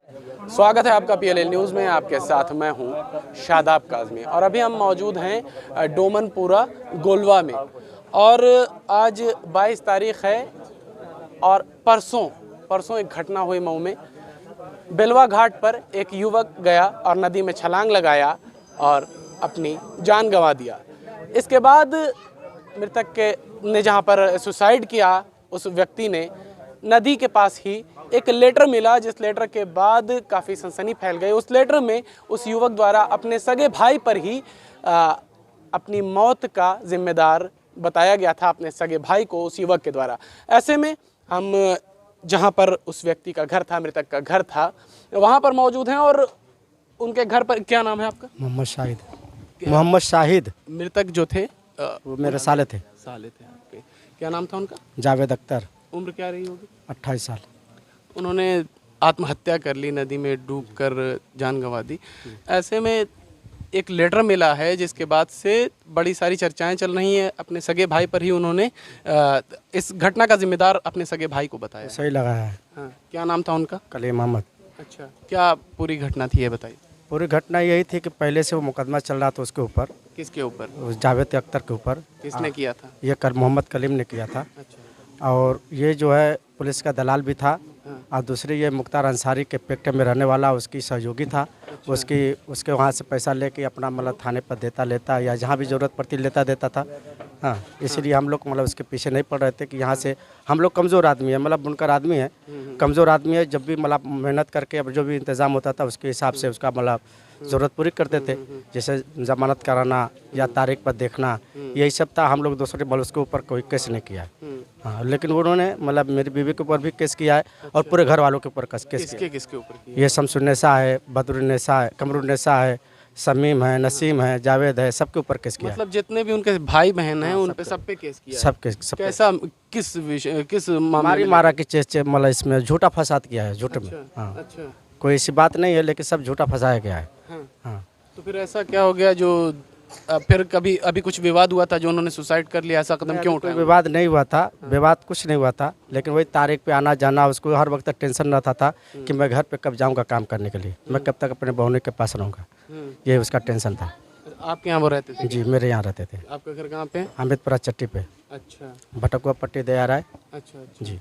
स्वागत है आपका PLL न्यूज़ में। आपके साथ मैं हूं शादाब काज़मी और अभी हम मौजूद हैं डोमनपुरा गोलवा में। और आज 22 तारीख है और परसों एक घटना हुई मऊ में। बेलवा घाट पर एक युवक गया और नदी में छलांग लगाया और अपनी जान गंवा दिया। इसके बाद मृतक ने जहां पर सुसाइड किया, उस व्यक्ति ने नदी के पास ही एक लेटर मिला, जिस लेटर के बाद काफ़ी सनसनी फैल गई। उस लेटर में उस युवक द्वारा अपने सगे भाई पर ही अपनी मौत का जिम्मेदार बताया गया था, अपने सगे भाई को उस युवक के द्वारा। ऐसे में हम जहां पर उस व्यक्ति का घर था, मृतक का घर था, वहां पर मौजूद हैं। और उनके घर पर, क्या नाम है आपका? मोहम्मद शाहिद। मृतक जो थे वो मेरे साले थे आपके। क्या नाम था उनका? जावेद अख्तर। उम्र क्या रही होगी? 28 साल। उन्होंने आत्महत्या कर ली, नदी में डूबकर जान गंवा दी। ऐसे में एक लेटर मिला है, जिसके बाद से बड़ी सारी चर्चाएं चल रही हैं। अपने सगे भाई पर ही उन्होंने इस घटना का जिम्मेदार अपने सगे भाई को बताया। सही लगा है। हाँ, क्या नाम था उनका? कलीम अहमद। अच्छा, क्या पूरी घटना थी ये बताइए। पूरी घटना यही थी कि पहले से वो मुकदमा चल रहा था उसके ऊपर। किसके ऊपर? उस जावेद अख्तर के ऊपर। किसने किया था? ये मोहम्मद कलीम ने किया था। अच्छा। और ये जो है पुलिस का दलाल भी था। और दूसरी ये मुख्तार अंसारी के पेक्टे में रहने वाला उसकी सहयोगी था। अच्छा। उसके वहाँ से पैसा लेके अपना मतलब थाने पर देता लेता, या जहाँ भी ज़रूरत पड़ती लेता देता था। हाँ, इसीलिए हम लोग मतलब उसके पीछे नहीं पड़ रहे थे कि यहाँ से हम लोग कमज़ोर आदमी है, मतलब बुनकर आदमी है, कमज़ोर आदमी है। जब भी मतलब मेहनत करके अब जो भी इंतज़ाम होता था उसके हिसाब से उसका मतलब ज़रूरत पूरी करते थे। जैसे जमानत कराना या तारीख पर देखना, यही सब था। हम लोग दूसरे बल उसके ऊपर कोई केस नहीं किया है। हाँ, लेकिन उन्होंने मतलब मेरी बीवी के ऊपर भी केस किया है। और पूरे घर वालों के ऊपर केस किया। किसके ऊपर किया? ये शमसुन्नेसा है, बदरुन्नेसा है, कमरुन्नेसा है, समीम है, नसीम है, जावेद है, सबके ऊपर केस किया। मतलब जितने भी उनके भाई बहन हैं उन पे सब पे केस किया? सब केस। कैसा, किस विषय, किस मामले में? मारा की चेस मतलब इसमें झूठा फसाद किया है, झूठ में। हाँ, अच्छा। कोई ऐसी बात नहीं है, लेकिन सब झूठा फंसाया गया है। हाँ। हाँ। तो फिर ऐसा क्या हो गया जो फिर कभी अभी कुछ विवाद हुआ था जो उन्होंने सुसाइड कर लिया? ऐसा कदम क्यों कोई उठाया? विवाद नहीं हुआ था। विवाद कुछ नहीं हुआ था, लेकिन वही तारीख पे आना जाना, उसको हर वक्त टेंशन रहता था कि मैं घर पे कब जाऊंगा काम करने के लिए, मैं कब तक अपने बहुने के पास रहूंगा। ये उसका टेंशन था। आपके यहाँ वो रहते थे? जी, मेरे यहाँ रहते थे। आपका घर कहाँ पे? हामिदपुरा चट्टी पे। अच्छा। भटकुआ पट्टी दे आ रहा है। अच्छा। जी।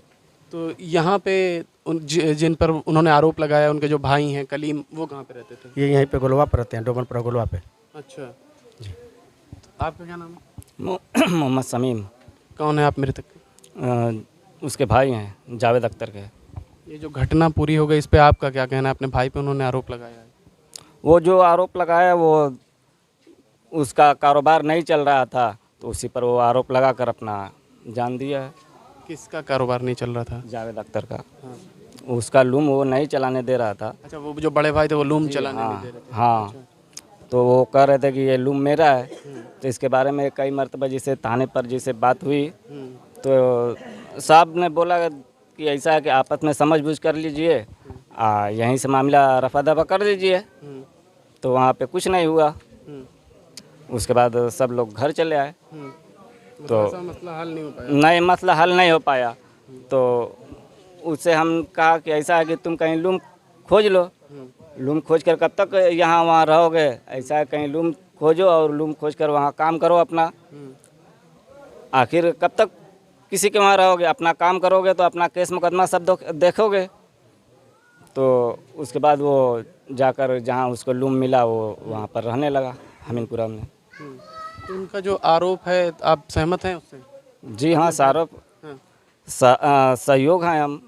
तो यहाँ पे जिन पर उन्होंने आरोप लगाया, उनके जो भाई हैं कलीम, वो कहाँ पे रहते थे? ये यहीं पे गोलवा पर रहते हैं, डोमनपुरा गोलवा पे। अच्छा जी। आपका क्या नाम है? मोहम्मद समीम। कौन है आप मृतक के? उसके भाई हैं, जावेद अख्तर के। ये जो घटना पूरी हो गई, इस पे आपका क्या कहना है? अपने भाई पे उन्होंने आरोप लगाया है। वो जो आरोप लगाया वो उसका कारोबार नहीं चल रहा था, तो उसी पर वो आरोप लगा कर अपना जान दिया है। किसका कारोबार नहीं चल रहा था? जावेद अख्तर का। हाँ। उसका लूम वो नहीं चलाने दे रहा था। अच्छा, वो जो बड़े भाई थे वो लूम चलाने नहीं हाँ दे रहे थे? हाँ। अच्छा। तो वो कह रहे थे कि ये लूम मेरा है। तो इसके बारे में कई मरतबा जिसे थाने पर जिसे बात हुई, तो साहब ने बोला कि ऐसा है कि आपस में समझ बूझ कर लीजिए, यहीं से मामला रफा दफा कर लीजिए। तो वहाँ पे कुछ नहीं हुआ। उसके बाद सब लोग घर चले आए। तो मसला हल नहीं हो पाया? नहीं, मसला हल नहीं हो पाया। तो उससे हम कहा कि ऐसा है कि तुम कहीं लूम खोज लो। लूम खोज कर कब तक यहाँ वहाँ रहोगे? ऐसा है, कहीं लूम खोजो और लूम खोज कर वहाँ काम करो अपना। आखिर कब तक किसी के वहाँ रहोगे? अपना काम करोगे तो अपना केस मुकदमा सब देखोगे। तो उसके बाद वो जाकर जहाँ उसको लूम मिला वो वहाँ पर रहने लगा, हमीरपुरा में। तो उनका जो आरोप है, आप सहमत हैं उससे? जी हाँ, सारोप सहयोग हैं हम।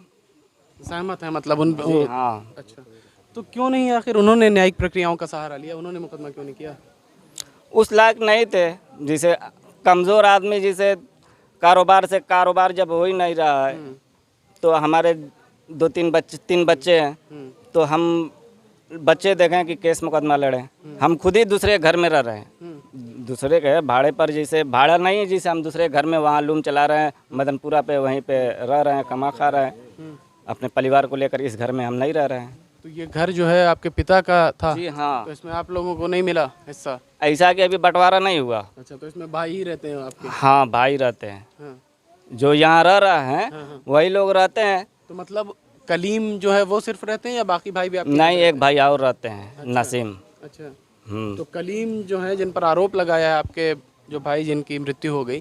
सहमत हैं मतलब उन? जी हाँ। अच्छा, तो क्यों नहीं आखिर उन्होंने न्यायिक प्रक्रियाओं का सहारा लिया? उन्होंने मुकदमा क्यों नहीं किया? उस लायक नहीं थे। जिसे कमज़ोर आदमी, जिसे कारोबार जब हो ही नहीं रहा है, तो हमारे 3 बच्चे हैं, तो हम बच्चे देखें कि केस मुकदमा लड़ें। हम खुद ही दूसरे घर में रह रहे हैं, दूसरे के भाड़े पर। जैसे भाड़ा नहीं है, जिसे हम दूसरे घर में वहाँ लूम चला रहे हैं, मदनपुरा पे वहीं पे रह रहे हैं, कमा खा रहे हैं। अपने परिवार को लेकर इस घर में हम नहीं रह रहे हैं। तो ये घर जो है आपके पिता का था? जी हाँ। तो इसमें आप लोगों को नहीं मिला हिस्सा? ऐसा कि अभी बंटवारा नहीं हुआ। अच्छा, तो इसमें भाई ही रहते हैं आपके? हाँ, भाई रहते हैं। हाँ। जो यहाँ रह रहे हैं वही लोग रहते हैं। तो मतलब कलीम जो है वो सिर्फ रहते हैं या बाकी भाई भी आपके? नहीं, एक भाई और रहते हैं, नसीम। अच्छा, तो कलीम जो है जिन पर आरोप लगाया है आपके जो भाई जिनकी मृत्यु हो गई,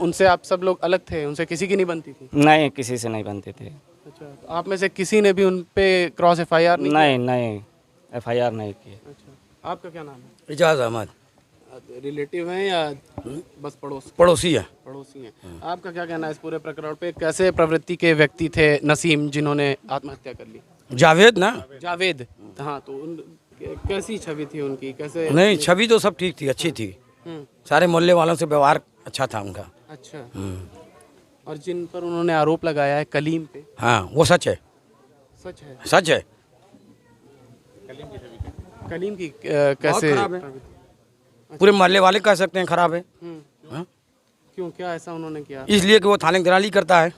उनसे आप सब लोग अलग थे, उनसे किसी की नहीं बनती थी? नहीं, किसी से नहीं बनते थे। अच्छा, तो आप में से किसी ने भी उन पे क्रॉस FIR नहीं, FIR नहीं की। अच्छा, आपका क्या नाम है? इजाज़ अहमद। रिलेटिव हैं या बस पड़ोसी है। पड़ोसी हैं? आपका क्या कहना है इस पूरे प्रकरण पे? कैसे प्रवृत्ति के व्यक्ति थे नसीम जिन्होंने आत्महत्या कर ली? जावेद ना? जावेद, हाँ, तो उन कैसी छवि थी उनकी, कैसे? नहीं, छवि तो सब ठीक थी, अच्छी थी। सारे मोहल्ले वालों से व्यवहार अच्छा था उनका। अच्छा, और जिन पर उन्होंने आरोप लगाया है कलीम पे, हाँ, वो सच है। सच है? सच है। कलीम की कैसे? खराब है। पूरे मोहल्ले वाले कह सकते हैं खराब है। हाँ? क्यों, क्या ऐसा उन्होंने किया? इसलिए कि वो थाने की दलाली करता है,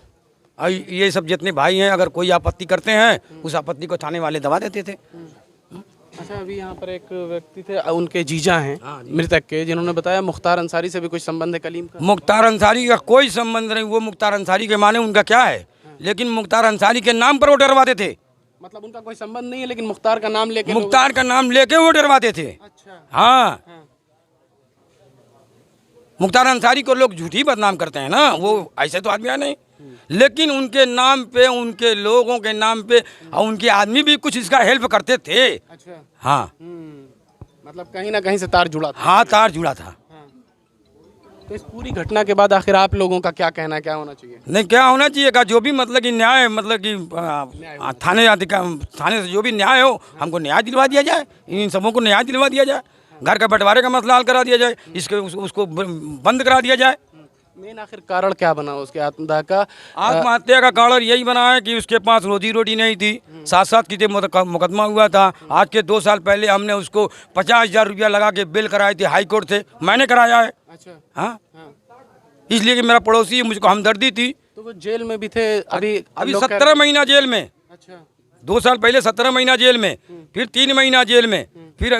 और ये सब जितने भाई हैं अगर कोई आपत्ति करते हैं उस आपत्ति को थाने वाले दबा देते थे। अच्छा, अभी यहाँ पर एक व्यक्ति थे, उनके जीजा हैं मृतक के, जिन्होंने बताया मुख्तार अंसारी से भी कुछ संबंध है कलीम का? मुख्तार अंसारी का कोई संबंध नहीं। वो मुख्तार अंसारी के माने उनका क्या है, लेकिन मुख्तार अंसारी के नाम पर वो डरवाते थे। मतलब उनका कोई संबंध नहीं है, लेकिन मुख्तार का नाम लेके मुख्तार का नाम लेके वो डरवाते थे। अच्छा, हाँ, मुख्तार अंसारी को लोग झूठी बदनाम करते हैं ना, वो ऐसे तो आदमी है नहीं, लेकिन उनके नाम पे, उनके लोगों के नाम पे, और उनके आदमी भी कुछ इसका हेल्प करते थे। अच्छा, हाँ, मतलब कहीं ना कहीं से तार जुड़ा था। हाँ, तार जुड़ा था। तो इस पूरी घटना के बाद आखिर आप लोगों का क्या कहना है, क्या होना चाहिए? नहीं, क्या होना चाहिए का जो भी मतलब कि न्याय, मतलब कि थाने से जो भी न्याय हो हमको न्याय दिलवा दिया जाए, इन सबों को न्याय दिलवा दिया जाए, घर का बंटवारे का मसला हल करा दिया जाए, उसको बंद करा दिया जाए। मेन आखिर कारण क्या बना उसके आत्मदाह का? आत्महत्या का कारण यही बना है कि उसके पास रोजी रोटी नहीं थी, 7-7 की मुकदमा हुआ था। आज के 2 साल पहले हमने उसको 50,000 रुपया लगा के बिल कराए थे हाई कोर्ट से, मैंने कराया है। अच्छा, हाँ, इसलिए कि मेरा पड़ोसी है, मुझको हमदर्दी थी। तो वो जेल में भी थे अभी 17 महीना जेल में। अच्छा, 2 साल पहले 17 महीना जेल में, फिर 3 महीना जेल में, फिर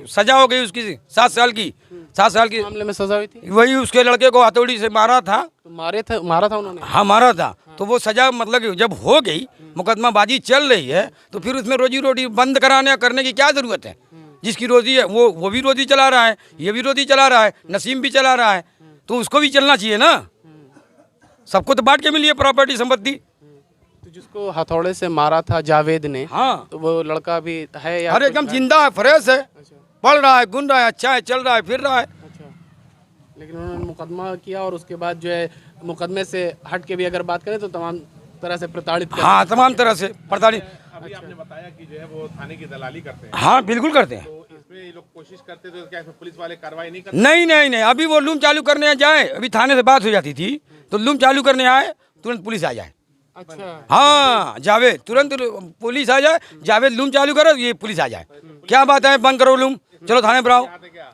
सजा हो गई उसकी 7 साल की। 7 साल की मामले में सजा हुई थी? वही उसके लड़के को हथौड़ी से मारा था। तो मारा था उन्होंने? हाँ, मारा था। तो वो सजा मतलब कि जब हो गई, मुकदमाबाजी चल रही है, तो फिर उसमें रोजी रोटी बंद कराने करने की क्या जरूरत है? जिसकी रोजी है वो भी रोजी चला रहा है, ये भी रोजी चला रहा है, नसीम भी चला रहा है, तो उसको भी चलना चाहिए ना। सबको तो बांट के मिली है प्रॉपर्टी संपत्ति। तो जिसको हथौड़े से मारा था जावेद ने, हाँ, तो वो लड़का भी है या हर एकदम जिंदा है, फ्रेश है, पढ़ रहा है, गुन रहा है, अच्छा है, चल रहा है, फिर रहा है। अच्छा, लेकिन उन्होंने मुकदमा किया और उसके बाद जो है मुकदमे से हट के भी अगर बात करें तो तमाम तरह से प्रताड़ित कर। हाँ, तमाम तरह से प्रताड़ित। अभी आपने बताया कि जो है वो थाने की दलाली करते हैं, हाँ, बिल्कुल करते हैं। तो इसमें ये लोग कोशिश करते थे, तो क्या इसमें पुलिस वाले कार्रवाई नहीं करते? नहीं, अभी वो लूम चालू करने जाए, अभी थाने से बात हो जाती थी, तो लूम चालू करने आए तुरंत पुलिस आ जाए। अच्छा, हाँ, जावेद तुरंत पुलिस आ जाए, जावेद लूम चालू करो, ये पुलिस आ जाए, क्या बात है, बंद करो लूम, चलो थाने पर आओ।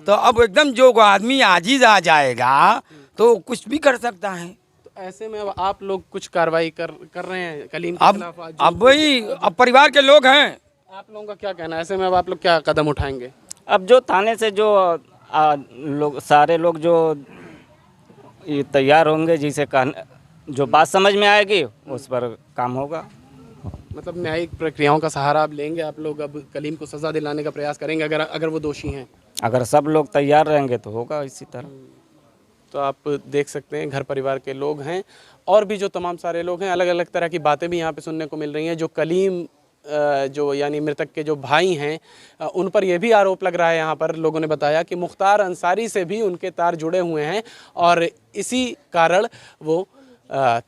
तो अब एकदम जो आदमी आजिज आ जाएगा तो कुछ भी कर सकता है। तो ऐसे में अब आप लोग कुछ कार्रवाई कर रहे हैं कलीम के खिलाफ? अब वही, अब परिवार के लोग हैं। आप लोगों का क्या कहना है, ऐसे में अब आप लोग क्या कदम उठाएंगे? अब जो थाने से जो लोग, सारे लोग जो ये तैयार होंगे, जिसे जो बात समझ में आएगी उस पर काम होगा। मतलब न्यायिक प्रक्रियाओं का सहारा आप लेंगे? आप लोग अब कलीम को सजा दिलाने का प्रयास करेंगे अगर वो दोषी हैं? अगर सब लोग तैयार रहेंगे तो होगा इसी तरह। तो आप देख सकते हैं घर परिवार के लोग हैं और भी जो तमाम सारे लोग हैं, अलग अलग तरह की बातें भी यहाँ पे सुनने को मिल रही हैं। जो कलीम जो यानी मृतक के जो भाई हैं उन पर यह भी आरोप लग रहा है, यहाँ पर लोगों ने बताया कि मुख्तार अंसारी से भी उनके तार जुड़े हुए हैं और इसी कारण वो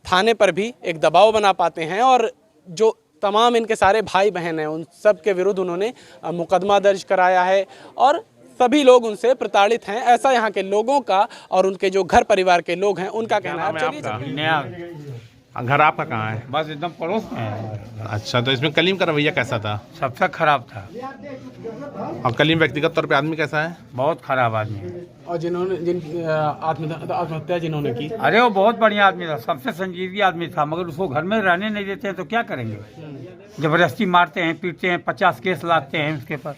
थाने पर भी एक दबाव बना पाते हैं और जो तमाम इनके सारे भाई बहन हैं उन सब के विरुद्ध उन्होंने मुकदमा दर्ज कराया है और सभी लोग उनसे प्रताड़ित हैं, ऐसा यहाँ के लोगों का और उनके जो घर परिवार के लोग हैं उनका कहना है। चलिए, घर आपका कहाँ है? बस एकदम पड़ोस में है। अच्छा, तो इसमें कलीम का रवैया कैसा था? सबसे खराब था। और कलीम व्यक्तिगत तौर पे आदमी कैसा है? बहुत खराब आदमी है। और जिन आत्महत्या जिन्होंने की, अरे वो बहुत बढ़िया आदमी था, सबसे संजीवी आदमी था, मगर उसको घर में रहने नहीं देते हैं तो क्या करेंगे। जबरदस्ती मारते हैं, पीटते हैं, 50 केस लाते हैं उसके पर।